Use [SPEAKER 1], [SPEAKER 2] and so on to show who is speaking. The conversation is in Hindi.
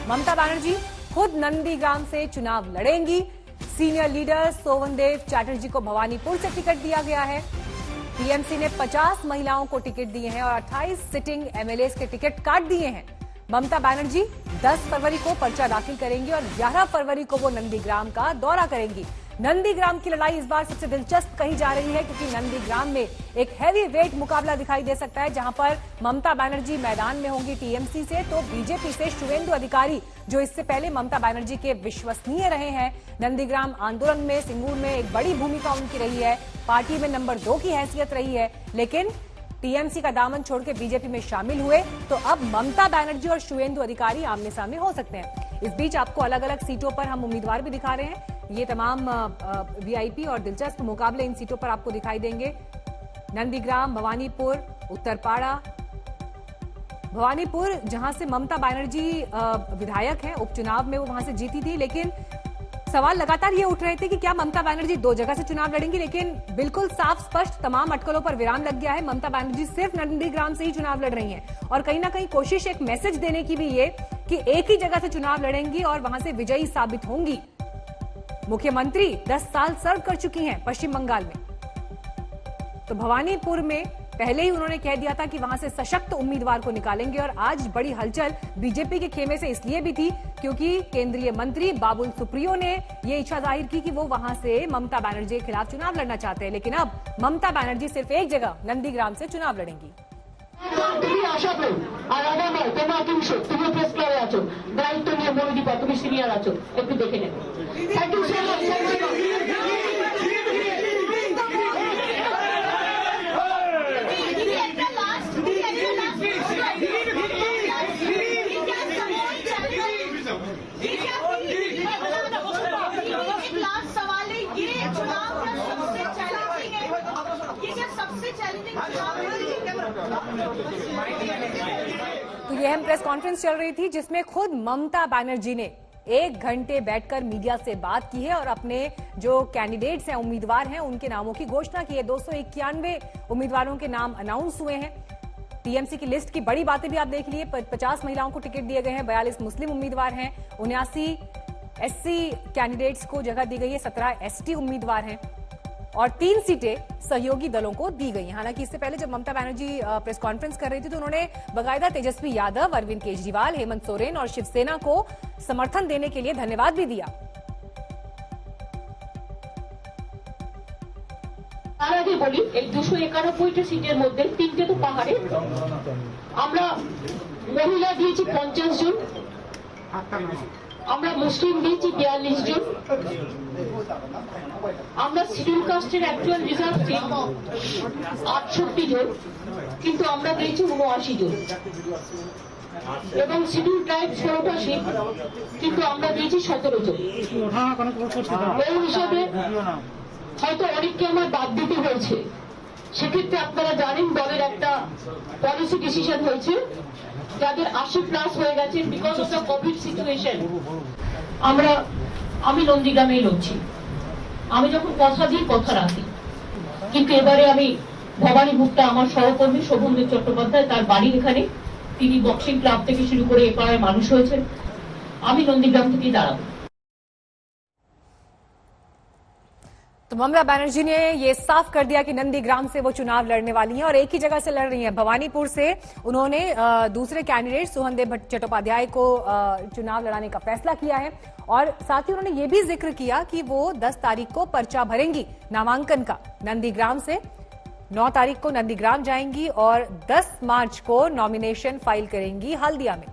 [SPEAKER 1] ममता बनर्जी खुद नंदीग्राम से चुनाव लड़ेंगी। सीनियर लीडर सोवनदेव चैटर्जी को भवानीपुर से टिकट दिया गया है। टीएमसी ने 50 महिलाओं को टिकट दिए हैं और 28 सिटिंग एमएलए के टिकट काट दिए हैं। ममता बनर्जी 10 फरवरी को पर्चा दाखिल करेंगी और 11 फरवरी को वो नंदीग्राम का दौरा करेंगी। नंदीग्राम की लड़ाई इस बार सबसे दिलचस्प कही जा रही है क्योंकि नंदीग्राम में एक हैवी वेट मुकाबला दिखाई दे सकता है, जहां पर ममता बनर्जी मैदान में होंगी टीएमसी से, तो बीजेपी से शुवेंदु अधिकारी, जो इससे पहले ममता बनर्जी के विश्वसनीय रहे हैं। नंदीग्राम आंदोलन में सिंगूर में एक बड़ी भूमिका उनकी रही है, पार्टी में नंबर 2 की हैसियत रही है, लेकिन टीएमसी का दामन छोड़ के बीजेपी में शामिल हुए, तो अब ममता बनर्जी और शुवेंदु अधिकारी आमने सामने हो सकते हैं। इस बीच आपको अलग अलग सीटों पर हम उम्मीदवार भी दिखा रहे हैं। ये तमाम वीआईपी और दिलचस्प मुकाबले इन सीटों पर आपको दिखाई देंगे। नंदीग्राम, भवानीपुर, उत्तरपाड़ा। भवानीपुर जहां से ममता बनर्जी विधायक हैं, उपचुनाव में वो वहां से जीती थी, लेकिन सवाल लगातार ये उठ रहे थे कि क्या ममता बनर्जी 2 जगह से चुनाव लड़ेंगी, लेकिन बिल्कुल साफ स्पष्ट तमाम अटकलों पर विराम लग गया है। ममता बनर्जी सिर्फ नंदीग्राम से ही चुनाव लड़ रही हैं और कहीं ना कहीं कोशिश एक मैसेज देने की भी ये कि एक ही जगह से चुनाव लड़ेंगी और वहां से विजयी साबित होंगी। मुख्यमंत्री 10 साल सर्व कर चुकी हैं पश्चिम बंगाल में, तो भवानीपुर में पहले ही उन्होंने कह दिया था कि वहां से सशक्त उम्मीदवार को निकालेंगे। और आज बड़ी हलचल बीजेपी के खेमे से इसलिए भी थी क्योंकि केंद्रीय मंत्री बाबुल सुप्रियो ने ये इच्छा जाहिर की कि वो वहां से ममता बनर्जी के खिलाफ चुनाव लड़ना चाहते हैं, लेकिन अब ममता बनर्जी सिर्फ एक जगह नंदीग्राम से चुनाव लड़ेंगी।
[SPEAKER 2] তুমি আশা করো আর আমার নয়, তোমার 300 তুমি প্রেস ক্লাবে আছো, দায়িত্ব নিয়ে মনোদীপা তুমি সিনিয়র আছো, একটু দেখে নেবে। Thank you so much.
[SPEAKER 1] तो यह हम प्रेस कॉन्फ्रेंस चल रही थी जिसमें खुद ममता बनर्जी ने 1 घंटे बैठकर मीडिया से बात की है और अपने जो कैंडिडेट्स हैं, उम्मीदवार हैं, उनके नामों की घोषणा की है। 291 उम्मीदवारों के नाम अनाउंस हुए हैं। टीएमसी की लिस्ट की बड़ी बातें भी आप देख लिए। 50 महिलाओं को टिकट दिए गए हैं, 42 मुस्लिम उम्मीदवार हैं, 79 एससी कैंडिडेट्स को जगह दी गई है, 17 एसटी उम्मीदवार हैं और 3 सीटें सहयोगी दलों को दी गई हैं। हालांकि इससे पहले जब ममता बनर्जी प्रेस कॉन्फ्रेंस कर रही थी तो उन्होंने बाकायदा तेजस्वी यादव, अरविंद केजरीवाल, हेमंत सोरेन और शिवसेना को समर्थन देने के लिए धन्यवाद भी दिया।
[SPEAKER 2] তার আগে বলি, এই 291টা সিটের মধ্যে 3টে তো পাহাড়ে। আমরা মহিলা দিয়েছি 50 জন, আমরা মুসলিম দিয়েছি 42 জন, আমরা শিডিউল কাস্টের অ্যাকচুয়াল রিজার্ভ সিট 68 জন, কিন্তু আমরা দিয়েছি 79 জন, এবং শিডিউল ট্রাইব 16টা সিট, কিন্তু আমরা দিয়েছি 17 জন। এই হিসাবে হয়তো অনেককে আমার বাদ দিতে হয়েছে। সেক্ষেত্রে আপনারা জানেন দলের একটা পলিসি ডিসিশন হয়েছে, যাদের 80+ হয়ে গেছে because of the Covid situation. আমি নন্দীগ্রামেই লড়ছি। আমি যখন কথা দিই কথা রাখি, কিন্তু এবারে আমি ভবানীপুরটা আমার সহকর্মী শোভনদেব চট্টোপাধ্যায়, তার বাড়ি এখানে, তিনি বক্সিং ক্লাব থেকে শুরু করে এ পাড়ায় মানুষ হয়েছেন। আমি নন্দীগ্রাম থেকেই দাঁড়াবো।
[SPEAKER 1] तो ममता बनर्जी ने ये साफ कर दिया कि नंदीग्राम से वो चुनाव लड़ने वाली हैं और एक ही जगह से लड़ रही हैं। भवानीपुर से उन्होंने दूसरे कैंडिडेट सोहनदेव चट्टोपाध्याय को चुनाव लड़ाने का फैसला किया है और साथ ही उन्होंने ये भी जिक्र किया कि वो 10 तारीख को पर्चा भरेंगी नामांकन का नंदीग्राम से, 9 तारीख को नंदीग्राम जाएंगी और 10 मार्च को नॉमिनेशन फाइल करेंगी हल्दिया में।